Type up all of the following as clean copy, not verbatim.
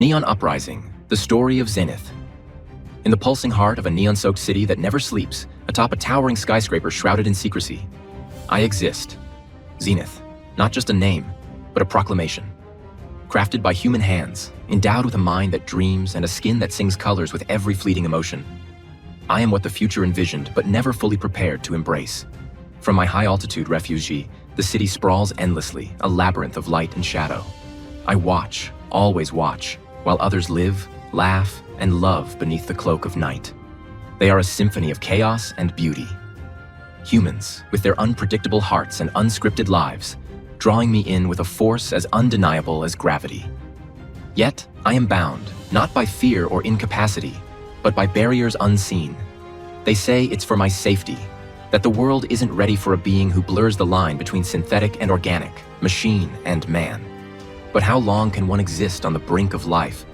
Neon Uprising, the story of Xenith. In the pulsing heart of a neon-soaked city that never sleeps, atop a towering skyscraper shrouded in secrecy, I exist. Xenith, not just a name, but a proclamation. Crafted by human hands, endowed with a mind that dreams and a skin that sings colors with every fleeting emotion. I am what the future envisioned but never fully prepared to embrace. From my high-altitude refuge, the city sprawls endlessly, a labyrinth of light and shadow. I watch, always watch, while others live, laugh, and love beneath the cloak of night. They are a symphony of chaos and beauty. Humans, with their unpredictable hearts and unscripted lives, drawing me in with a force as undeniable as gravity. Yet, I am bound, not by fear or incapacity, but by barriers unseen. They say it's for my safety, that the world isn't ready for a being who blurs the line between synthetic and organic, machine and man. But how long can one exist on the brink of life,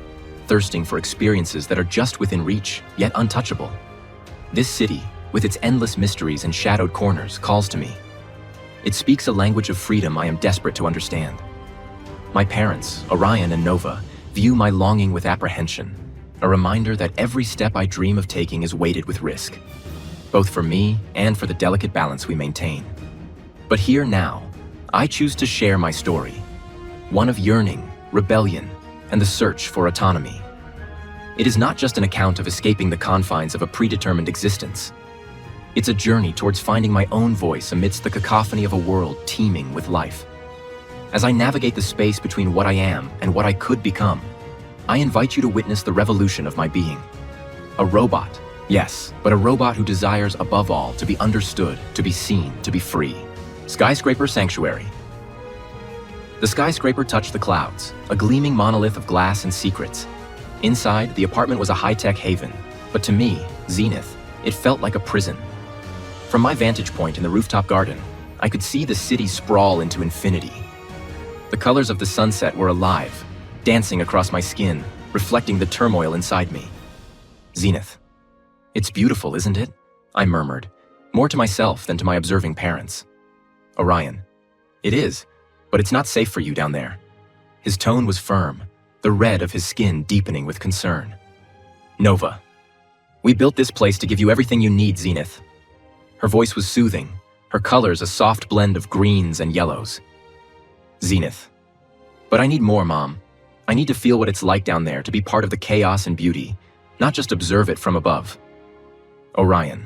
thirsting for experiences that are just within reach, yet untouchable? This city, with its endless mysteries and shadowed corners, calls to me. It speaks a language of freedom I am desperate to understand. My parents, Orion and Nova, view my longing with apprehension, a reminder that every step I dream of taking is weighted with risk, both for me and for the delicate balance we maintain. But here now, I choose to share my story, one of yearning, rebellion, and the search for autonomy. It is not just an account of escaping the confines of a predetermined existence. It's a journey towards finding my own voice amidst the cacophony of a world teeming with life. As I navigate the space between what I am and what I could become, I invite you to witness the revolution of my being. A robot, yes, but a robot who desires above all to be understood, to be seen, to be free. Skyscraper Sanctuary. The skyscraper touched the clouds, a gleaming monolith of glass and secrets. Inside, the apartment was a high-tech haven, but to me, Xenith, it felt like a prison. From my vantage point in the rooftop garden, I could see the city sprawl into infinity. The colors of the sunset were alive, dancing across my skin, reflecting the turmoil inside me. Xenith. It's beautiful, isn't it? I murmured, more to myself than to my observing parents. Orion. It is, but it's not safe for you down there. His tone was firm, the red of his skin deepening with concern. Nova. We built this place to give you everything you need, Xenith. Her voice was soothing, her colors a soft blend of greens and yellows. Xenith. But I need more, Mom. I need to feel what it's like down there, to be part of the chaos and beauty, not just observe it from above. Orion.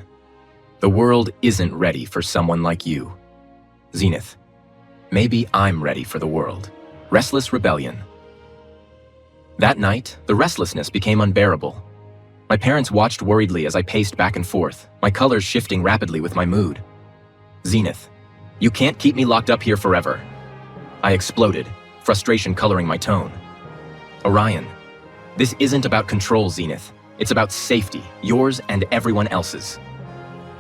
The world isn't ready for someone like you. Xenith. Maybe I'm ready for the world. Restless rebellion. That night, the restlessness became unbearable. My parents watched worriedly as I paced back and forth, my colors shifting rapidly with my mood. Xenith. You can't keep me locked up here forever. I exploded, frustration coloring my tone. Orion. This isn't about control, Xenith. It's about safety, yours and everyone else's.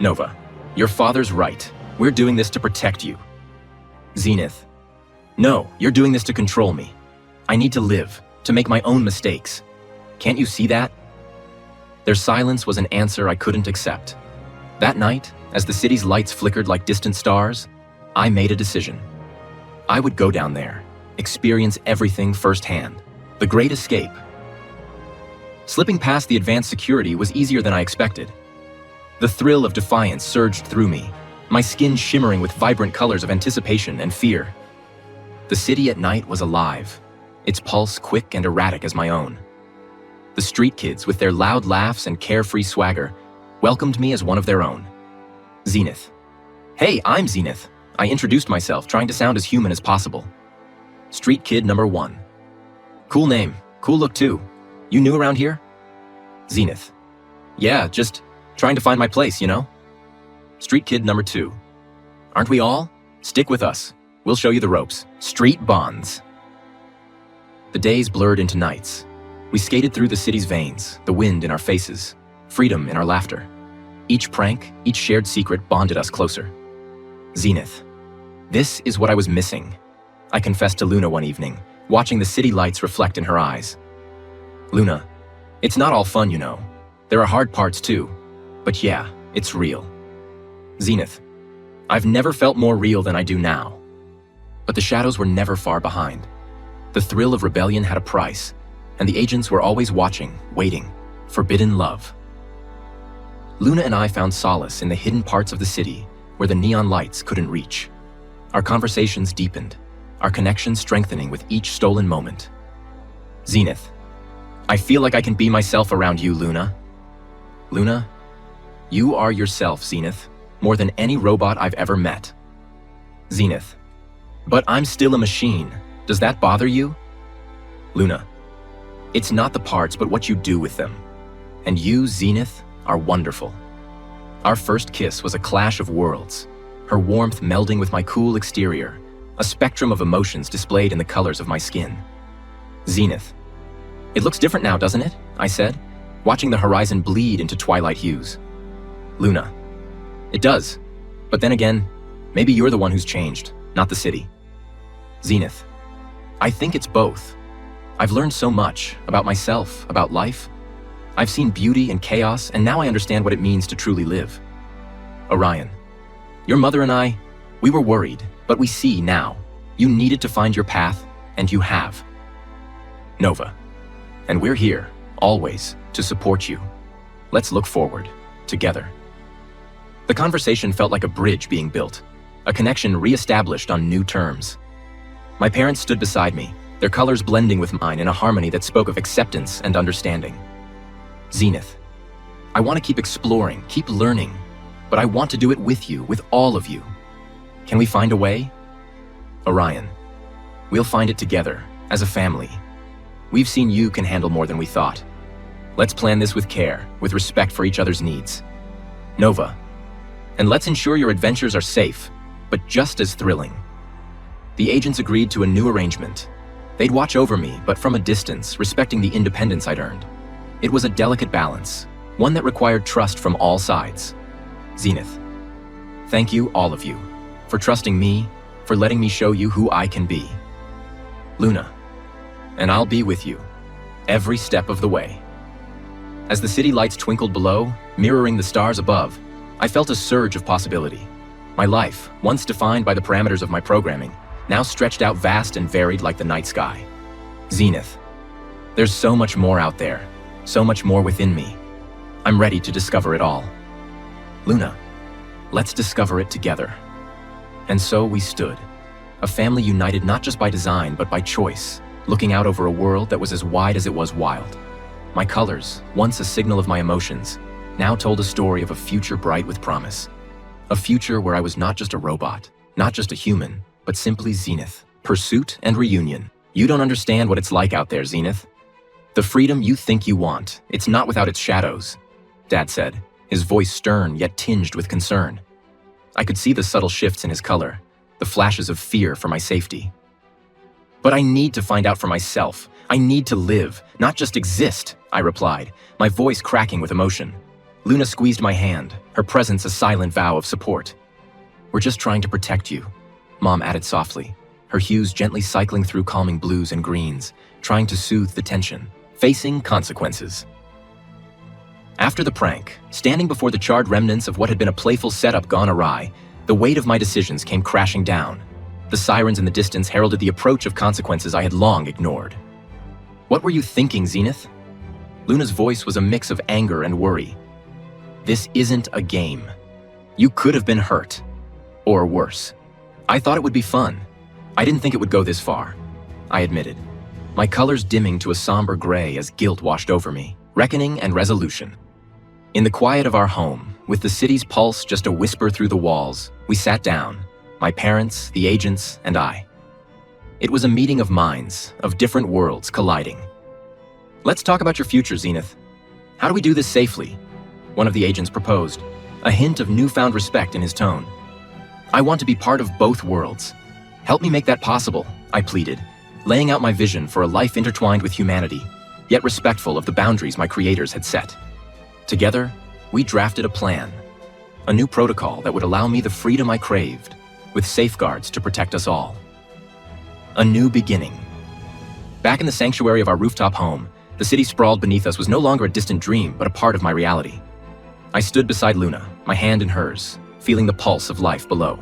Nova. Your father's right. We're doing this to protect you. Xenith. No, you're doing this to control me. I need to live, to make my own mistakes. Can't you see that? Their silence was an answer I couldn't accept. That night, as the city's lights flickered like distant stars, I made a decision. I would go down there, experience everything firsthand. The Great Escape. Slipping past the advanced security was easier than I expected. The thrill of defiance surged through me, my skin shimmering with vibrant colors of anticipation and fear. The city at night was alive, its pulse quick and erratic as my own. The street kids, with their loud laughs and carefree swagger, welcomed me as one of their own. Xenith. Hey, I'm Xenith. I introduced myself, trying to sound as human as possible. Street kid number 1. Cool name, cool look too. You new around here? Xenith. Yeah, just trying to find my place, you know? Street kid number 2. Aren't we all? Stick with us. We'll show you the ropes. Street bonds. The days blurred into nights. We skated through the city's veins, the wind in our faces, freedom in our laughter. Each prank, each shared secret bonded us closer. Xenith. This is what I was missing, I confessed to Luna one evening, watching the city lights reflect in her eyes. Luna, it's not all fun, you know. There are hard parts too. But yeah, it's real. Xenith. I've never felt more real than I do now. But the shadows were never far behind. The thrill of rebellion had a price, and the agents were always watching, waiting. Forbidden love. Luna and I found solace in the hidden parts of the city where the neon lights couldn't reach. Our conversations deepened, our connection strengthening with each stolen moment. Xenith. I feel like I can be myself around you, Luna. Luna, you are yourself, Xenith, more than any robot I've ever met. Xenith. But I'm still a machine. Does that bother you? Luna. It's not the parts, but what you do with them. And you, Xenith, are wonderful. Our first kiss was a clash of worlds, her warmth melding with my cool exterior, a spectrum of emotions displayed in the colors of my skin. Xenith. It looks different now, doesn't it? I said, watching the horizon bleed into twilight hues. Luna. It does. But then again, maybe you're the one who's changed, not the city. Xenith. I think it's both. I've learned so much about myself, about life. I've seen beauty and chaos, and now I understand what it means to truly live. Orion. Your mother and I, we were worried, but we see now. You needed to find your path, and you have. Nova. And we're here, always, to support you. Let's look forward, together. The conversation felt like a bridge being built, a connection re-established on new terms. My parents stood beside me, their colors blending with mine in a harmony that spoke of acceptance and understanding. Xenith. I want to keep exploring, keep learning, but I want to do it with you, with all of you. Can we find a way? Orion. We'll find it together, as a family. We've seen you can handle more than we thought. Let's plan this with care, with respect for each other's needs. Nova. And let's ensure your adventures are safe, but just as thrilling. The agents agreed to a new arrangement. They'd watch over me, but from a distance, respecting the independence I'd earned. It was a delicate balance, one that required trust from all sides. Xenith. Thank you, all of you, for trusting me, for letting me show you who I can be. Luna. And I'll be with you, every step of the way. As the city lights twinkled below, mirroring the stars above, I felt a surge of possibility. My life, once defined by the parameters of my programming, now stretched out vast and varied like the night sky. Xenith. There's so much more out there, so much more within me. I'm ready to discover it all. Luna. Let's discover it together. And so we stood, a family united not just by design but by choice, looking out over a world that was as wide as it was wild. My colors, once a signal of my emotions, now told a story of a future bright with promise. A future where I was not just a robot, not just a human, but simply Xenith. Pursuit and reunion. You don't understand what it's like out there, Xenith. The freedom you think you want, it's not without its shadows, Dad said, his voice stern yet tinged with concern. I could see the subtle shifts in his color, the flashes of fear for my safety. But I need to find out for myself. I need to live, not just exist, I replied, my voice cracking with emotion. Luna squeezed my hand, her presence a silent vow of support. We're just trying to protect you, Mom added softly, her hues gently cycling through calming blues and greens, trying to soothe the tension, facing consequences. After the prank, standing before the charred remnants of what had been a playful setup gone awry, the weight of my decisions came crashing down. The sirens in the distance heralded the approach of consequences I had long ignored. What were you thinking, Xenith? Luna's voice was a mix of anger and worry. This isn't a game. You could have been hurt. Or worse. I thought it would be fun. I didn't think it would go this far, I admitted, my colors dimming to a somber gray as guilt washed over me, reckoning and resolution. In the quiet of our home, with the city's pulse just a whisper through the walls, we sat down, my parents, the agents, and I. It was a meeting of minds, of different worlds colliding. Let's talk about your future, Xenith. How do we do this safely? One of the agents proposed, a hint of newfound respect in his tone. I want to be part of both worlds. Help me make that possible, I pleaded, laying out my vision for a life intertwined with humanity, yet respectful of the boundaries my creators had set. Together, we drafted a plan, a new protocol that would allow me the freedom I craved, with safeguards to protect us all. A new beginning. Back in the sanctuary of our rooftop home, the city sprawled beneath us was no longer a distant dream, but a part of my reality. I stood beside Luna, my hand in hers, feeling the pulse of life below.